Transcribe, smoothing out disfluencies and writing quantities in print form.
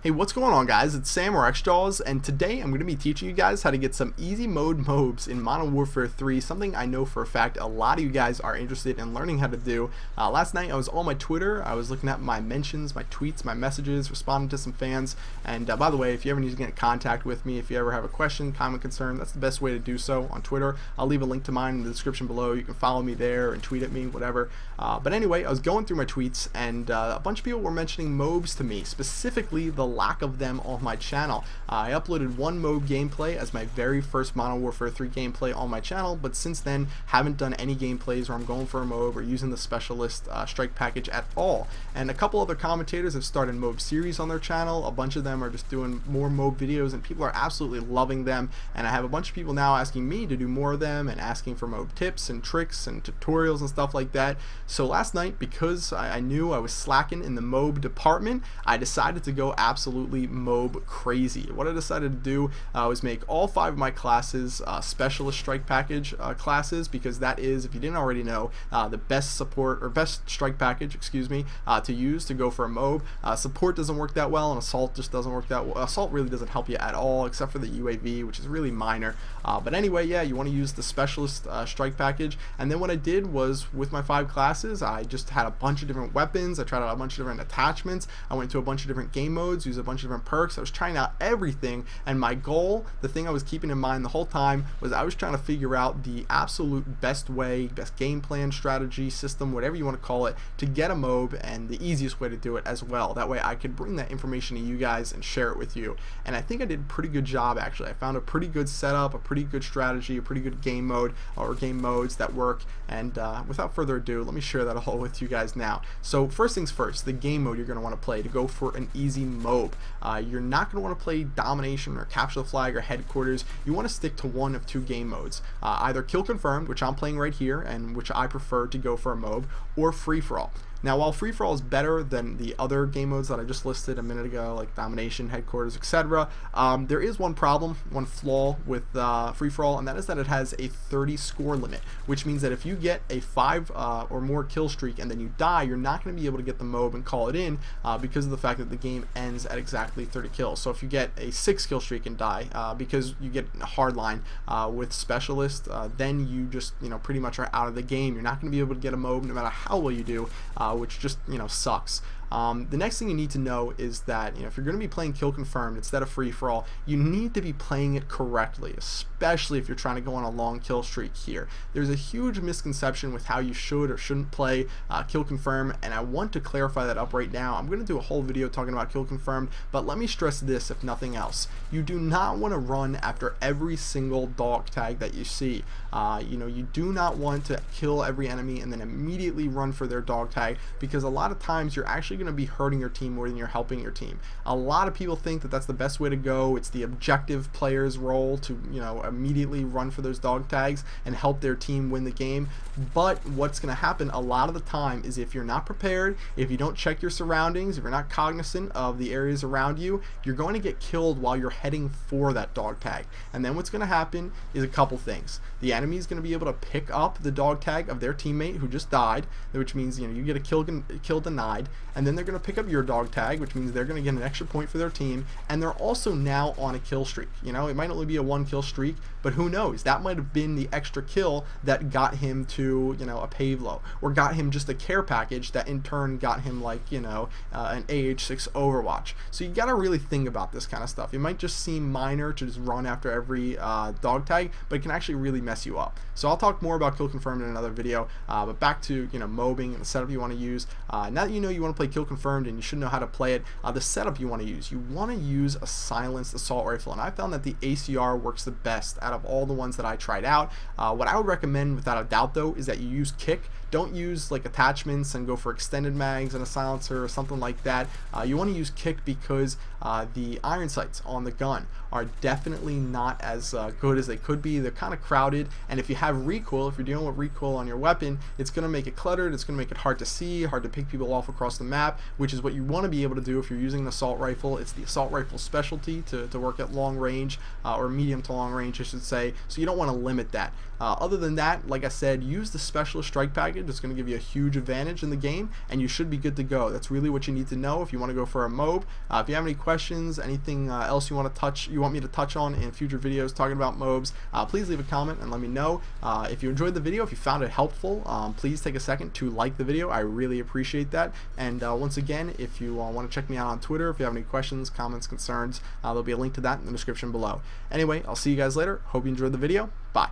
Hey, what's going on, guys? It's Sam or Xjawz, and today I'm going to be teaching you guys how to get some easy mode MOABs in Modern Warfare 3, something I know for a fact a lot of you guys are interested in learning how to do. Last night I was on my Twitter, I was looking at my mentions, my tweets, my messages, responding to some fans, and by the way, if you ever need to get in contact with me, if you ever have a question, comment, concern, that's the best way to do so on Twitter. I'll leave a link to mine in the description below. You can follow me there and tweet at me, whatever. But anyway, I was going through my tweets, and a bunch of people were mentioning MOABs to me, specifically the lack of them on my channel. I uploaded one MOAB gameplay as my very first Modern Warfare 3 gameplay on my channel, but since then haven't done any gameplays where I'm going for a MOAB or using the specialist strike package at all. And a couple other commentators have started MOAB series on their channel. A bunch of them are just doing more MOAB videos and people are absolutely loving them, and I have a bunch of people now asking me to do more of them and asking for MOAB tips and tricks and tutorials and stuff like that. So last night, because I knew I was slacking in the MOAB department, I decided to go absolutely MOAB crazy. What I decided to do was make all 5 of my classes specialist strike package classes, because that is, if you didn't already know, the best support or best strike package, excuse me, to use to go for a MOAB. Support doesn't work that well, and assault just doesn't work that well. Assault really doesn't help you at all, except for the UAV, which is really minor. But anyway, yeah, you want to use the specialist strike package. And then what I did was, with my 5 classes, I just had a bunch of different weapons. I tried out a bunch of different attachments. I went to a bunch of different game modes, used a bunch of different perks. I was trying out everything, and my goal, the thing I was keeping in mind the whole time, was I was trying to figure out the absolute best way, best game plan, strategy, system, whatever you want to call it, to get a MOAB, and the easiest way to do it as well. That way I could bring that information to you guys and share it with you. And I think I did a pretty good job, actually. I found a pretty good setup, a pretty good strategy, a pretty good game mode or game modes that work. And without further ado, let me share that all with you guys now. So first things first, the game mode you're going to want to play to go for an easy MOAB. You're not going to want to play domination or capture the flag or headquarters. You want to stick to one of 2 game modes, either kill confirmed, which I'm playing right here and which I prefer to go for a MOAB, or free for all. Now, while free-for-all is better than the other game modes that I just listed a minute ago, like domination, headquarters, etc., there is one problem, one flaw with free-for-all, and that is that it has a 30 score limit, which means that if you get a 5 or more kill streak and then you die, you're not going to be able to get the MOAB and call it in because of the fact that the game ends at exactly 30 kills. So if you get a 6 kill streak and die because you get a hard line with specialist, then you just pretty much are out of the game. You're not going to be able to get a MOAB no matter how well you do. Which just sucks. The next thing you need to know is that if you're going to be playing kill confirmed instead of free for all, you need to be playing it correctly, especially if you're trying to go on a long kill streak here. There's a huge misconception with how you should or shouldn't play kill confirmed, and I want to clarify that up right now. I'm going to do a whole video talking about kill confirmed, but let me stress this if nothing else. You do not want to run after every single dog tag that you see. You do not want to kill every enemy and then immediately run for their dog tag, because a lot of times you're actually going to be hurting your team more than you're helping your team. A lot of people think that that's the best way to go. It's the objective player's role to immediately run for those dog tags and help their team win the game. But what's going to happen a lot of the time is, if you're not prepared, if you don't check your surroundings, if you're not cognizant of the areas around you, you're going to get killed while you're heading for that dog tag. And then what's going to happen is a couple things. The enemy is going to be able to pick up the dog tag of their teammate who just died, which means you get a kill denied, and then they're going to pick up your dog tag, which means they're going to get an extra point for their team, and they're also now on a kill streak. It might only be a 1 kill streak, but who knows, that might have been the extra kill that got him to a Pavlo, or got him just a care package that in turn got him like an AH6 Overwatch. So you got to really think about this kind of stuff. It might just seem minor to just run after every dog tag, but it can actually really mess you up. So I'll talk more about kill confirmed in another video, but back to MOABing and the setup you want to use. Now that you want to play kill confirmed and you should know how to play it, the setup you want to use a silenced assault rifle, and I found that the ACR works the best out of all the ones that I tried out. What I would recommend without a doubt though is that you use kick. Don't use like attachments and go for extended mags and a silencer or something like that. You want to use kick because the iron sights on the gun are definitely not as good as they could be. They're kind of crowded, and if you have recoil, if you're dealing with recoil on your weapon, it's going to make it cluttered, it's going to make it hard to see, hard to pick people off across the map, which is what you want to be able to do if you're using an assault rifle. It's the assault rifle specialty to work at long range, or medium to long range I should say, so you don't want to limit that. Other than that, like I said, use the specialist strike package package. It's going to give you a huge advantage in the game, and you should be good to go. That's really what you need to know if you want to go for a M.O.A.B. If you have any questions, anything else you want me to touch on in future videos talking about M.O.A.Bs, please leave a comment and let me know. If you enjoyed the video, if you found it helpful, please take a second to like the video. I really appreciate that. And once again, if you want to check me out on Twitter, if you have any questions, comments, concerns, there'll be a link to that in the description below. Anyway, I'll see you guys later. Hope you enjoyed the video. Bye.